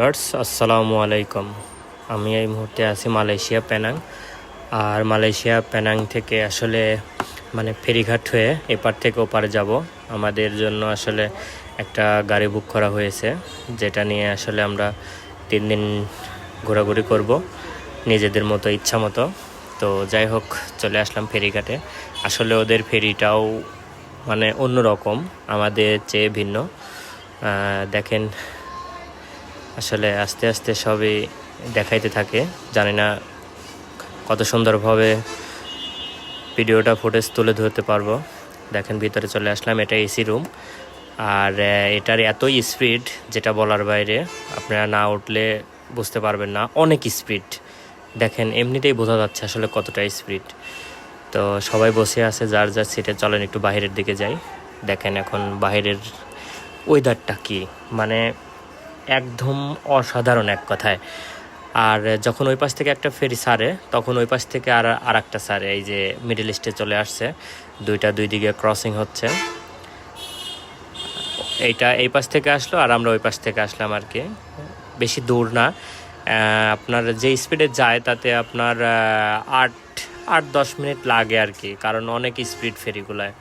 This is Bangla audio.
আসসালামু আলাইকুম। আমি এই মুহূর্তে আছি মালয়েশিয়া পেনাং। আর মালয়েশিয়া পেনাং থেকে আসলে ফেরিঘাট হয়ে এপার থেকে ওপারে যাব। আমাদের জন্য আসলে একটা গাড়ি বুক করা হয়েছে, যেটা নিয়ে আসলে আমরা 3 দিন ঘোরাঘুরি করব নিজেদের মতো ইচ্ছা মতো। তো যাই হোক, চলে আসলাম ফেরিঘাটে। আসলে ওদের ফেরিটাও অন্যরকম, আমাদের চেয়ে ভিন্ন। দেখেন, আসলে আস্তে আস্তে সবই দেখাইতে থাকে। জানি না কত সুন্দরভাবে ভিডিওটা ফুটেজ তুলে ধরতে পারবো। দেখেন, ভিতরে চলে আসলাম। এটা এসি রুম। আর এটার এতই স্পিড যেটা বলার বাইরে, আপনারা না উঠলে বুঝতে পারবেন না। অনেক স্পিড, দেখেন এমনিতেই বোঝা যাচ্ছে আসলে কতটা স্পিড। তো সবাই বসে আছে যার যার সিটে। চলেন একটু বাইরের দিকে যাই। দেখেন এখন বাইরের ওয়েদারটা কি, একদম অসাধারণ এক কথায়। আর যখন ওই পাশ থেকে একটা ফেরি ছাড়ে, তখন ওই পাশ থেকে আর একটা ছাড়ে। এই যে মিডল ইস্টে চলে আসছে, দুই দিকে ক্রসিং হচ্ছে। এইটা এই পাশ থেকে আসলো আর আমরা ওই পাশ থেকে আসলাম আর কি। বেশি দূর না। আপনার যে স্পিডে যায় তাতে আপনার 8-10 মিনিট লাগে আর কি, কারণ অনেক স্পিড ফেরিগুলায়।